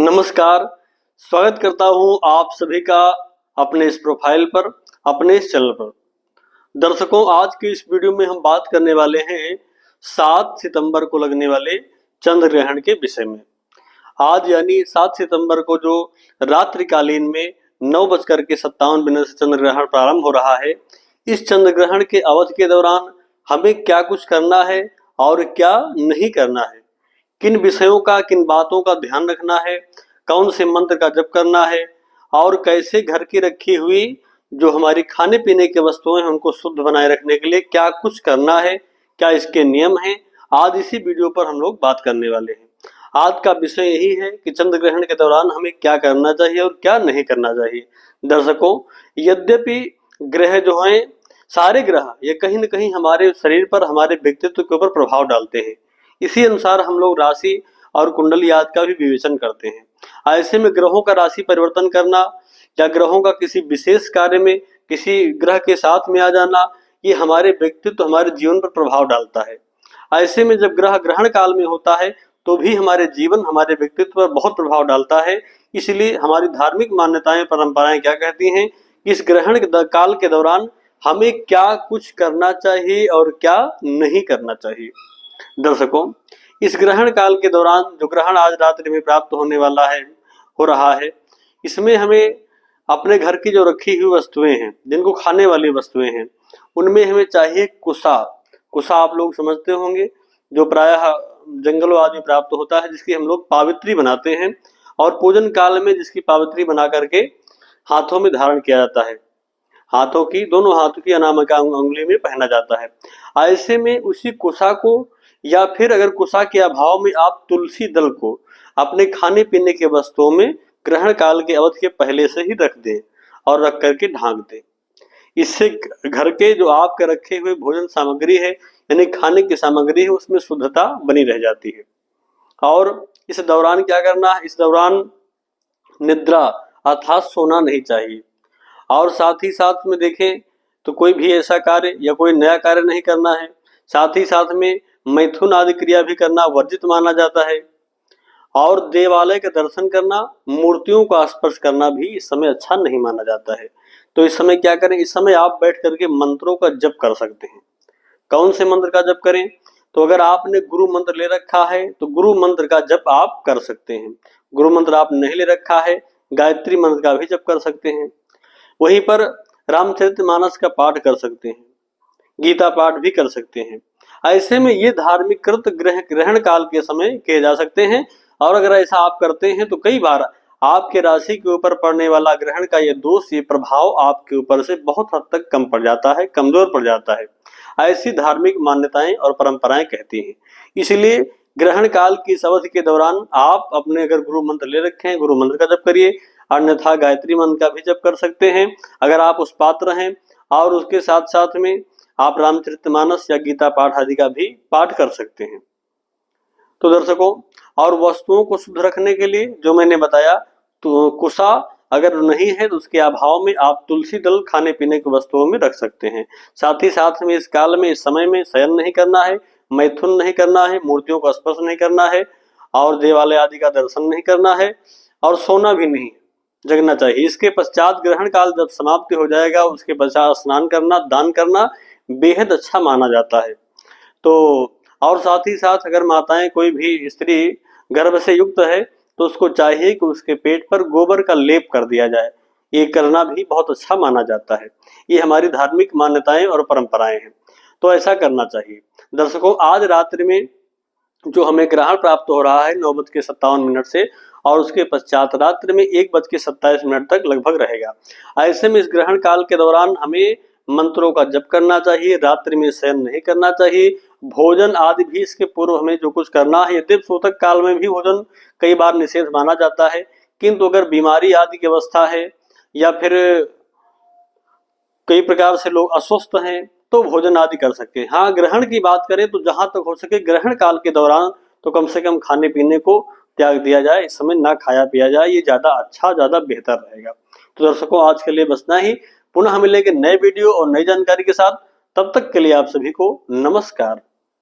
नमस्कार, स्वागत करता हूं आप सभी का अपने इस प्रोफाइल पर, अपने इस चैनल पर। दर्शकों, आज की इस वीडियो में हम बात करने वाले हैं 7 सितंबर को लगने वाले चंद्र ग्रहण के विषय में। आज यानी 7 सितंबर को जो रात्रिकालीन में 9:57 से चंद्र ग्रहण प्रारंभ हो रहा है, इस चंद्र ग्रहण के अवधि के दौरान हमें क्या कुछ करना है और क्या नहीं करना है, किन विषयों का, किन बातों का ध्यान रखना है, कौन से मंत्र का जप करना है और कैसे घर की रखी हुई जो हमारी खाने पीने की वस्तुएं हैं उनको शुद्ध बनाए रखने के लिए क्या कुछ करना है, क्या इसके नियम हैं, आज इसी वीडियो पर हम लोग बात करने वाले हैं। आज का विषय यही है कि चंद्र ग्रहण के दौरान हमें क्या करना चाहिए और क्या नहीं करना चाहिए। दर्शकों, यद्यपि ग्रह जो हैं, सारे ग्रह ये कहीं न कहीं हमारे शरीर पर, हमारे व्यक्तित्व के ऊपर प्रभाव डालते हैं। इसी अनुसार हम लोग राशि और कुंडली आदि का भी विवेचन करते हैं। ऐसे में ग्रहों का राशि परिवर्तन करना या ग्रहों का किसी विशेष कार्य में किसी ग्रह के साथ में आ जाना, ये हमारे व्यक्तित्व, हमारे जीवन पर प्रभाव डालता है। ऐसे में जब ग्रह ग्रहण काल में होता है तो भी हमारे जीवन, हमारे व्यक्तित्व पर बहुत प्रभाव डालता है। इसलिए हमारी धार्मिक मान्यताएं, परंपराएं क्या कहती हैं, इस ग्रहण काल के दौरान हमें क्या कुछ करना चाहिए और क्या नहीं करना चाहिए। दर्शकों, इस ग्रहण काल के दौरान जो ग्रहण आज रात्रि में प्राप्त होने वाला है, हो रहा है, इसमें हमें अपने घर की जो रखी हुई वस्तुएं हैं, जिनको खाने वाली वस्तुएं हैं, उनमें हमें चाहिए कुसा। कुसा आप लोग समझते होंगे, जो प्रायः जंगलों आदि में प्राप्त होता है, जिसकी हम लोग पावित्री बनाते हैं और पूजन काल में जिसकी पावित्री बना करके हाथों में धारण किया जाता है। दोनों हाथों की अनामिका अंगुली में पहना जाता है। ऐसे में उसी कुसा को, या फिर अगर कुसा के अभाव में आप तुलसी दल को अपने खाने पीने के वस्तुओं में ग्रहण काल के अवधि के पहले से ही रख दें और रख करके ढांक दें। इससे घर के जो आपके रखे हुए भोजन सामग्री है, यानी खाने की सामग्री है, उसमें शुद्धता बनी रह जाती है। और इस दौरान क्या करना है, इस दौरान निद्रा अर्थात सोना नहीं चाहिए। और साथ ही साथ में देखें तो कोई भी ऐसा कार्य या कोई नया कार्य नहीं करना है। साथ ही साथ में मैथुन आदि क्रिया भी करना वर्जित माना जाता है। और देवालय का दर्शन करना, मूर्तियों का स्पर्श करना भी इस समय अच्छा नहीं माना जाता है। तो इस समय क्या करें, इस समय आप बैठ करके मंत्रों का जप कर सकते हैं। कौन से मंत्र का जप करें, तो अगर आपने गुरु मंत्र ले रखा है तो गुरु मंत्र का जप आप कर सकते हैं। गुरु मंत्र आप नहीं ले रखा है, गायत्री मंत्र का भी जप कर सकते हैं। वहीं पर रामचरितमानस का पाठ कर सकते हैं, गीता पाठ भी कर सकते हैं। ऐसे में ये धार्मिक कृत ग्रहण काल के समय किए जा सकते हैं। और अगर ऐसा आप करते हैं तो कई बार आपके राशि के ऊपर पड़ने वाला ग्रहण का ये दोष, ये प्रभाव आपके ऊपर से बहुत हद तक कम पड़ जाता है, कमजोर पड़ जाता है। ऐसी धार्मिक मान्यताएं और परंपराएं कहती हैं। इसलिए ग्रहण काल की इस अवधि के दौरान आप अपने अगर गुरु मंत्र ले रखे हैं, गुरु मंत्र का जप करिए, अन्यथा गायत्री मंत्र का भी जप कर सकते हैं अगर आप उस पात्र हैं। और उसके साथ साथ में आप रामचरितमानस या गीता पाठ आदि का भी पाठ कर सकते हैं। तो दर्शकों, और वस्तुओं को शुद्ध रखने के लिए जो मैंने बताया, तो कुसा अगर नहीं है तो उसके अभाव में आप तुलसी दल खाने पीने की वस्तुओं में रख सकते हैं। साथ ही साथ में इस काल में, इस समय में शयन नहीं करना है, मैथुन नहीं करना है, मूर्तियों का स्पर्श नहीं करना है और देवालय आदि का दर्शन नहीं करना है और सोना भी नहीं, जगना चाहिए। इसके पश्चात ग्रहण काल जब समाप्ति हो जाएगा, उसके पश्चात स्नान करना, दान करना बेहद अच्छा माना जाता है। तो और साथ ही साथ अगर माताएं, कोई भी स्त्री गर्भ से युक्त है तो उसको चाहिए कि उसके पेट पर गोबर का लेप कर दिया जाए। ये करना भी बहुत अच्छा माना जाता है। ये हमारी धार्मिक मान्यताएं और परंपराएं हैं, तो ऐसा करना चाहिए। दर्शकों, आज रात्रि में जो हमें ग्रहण प्राप्त हो रहा है 9:57 से, और उसके पश्चात रात्रि में 1:27 तक लगभग रहेगा। ऐसे में इस ग्रहण काल के दौरान हमें मंत्रों का जप करना चाहिए, रात्रि में शयन नहीं करना चाहिए। भोजन आदि भी इसके पूर्व हमें जो कुछ करना है, यद्यप सूतक काल में भी भोजन कई बार निषेध माना जाता है, किंतु अगर बीमारी आदि की अवस्था है या फिर कई प्रकार से लोग अस्वस्थ हैं तो भोजन आदि कर सकते हैं। हाँ, ग्रहण की बात करें तो जहां तक हो सके ग्रहण काल के दौरान तो कम से कम खाने पीने को त्याग दिया जाए, इस समय ना खाया पिया जाए, ये ज्यादा अच्छा, ज्यादा बेहतर रहेगा। तो दर्शकों, आज के लिए बस इतना ही। पुनः मिलेंगे नए वीडियो और नई जानकारी के साथ। तब तक के लिए आप सभी को नमस्कार।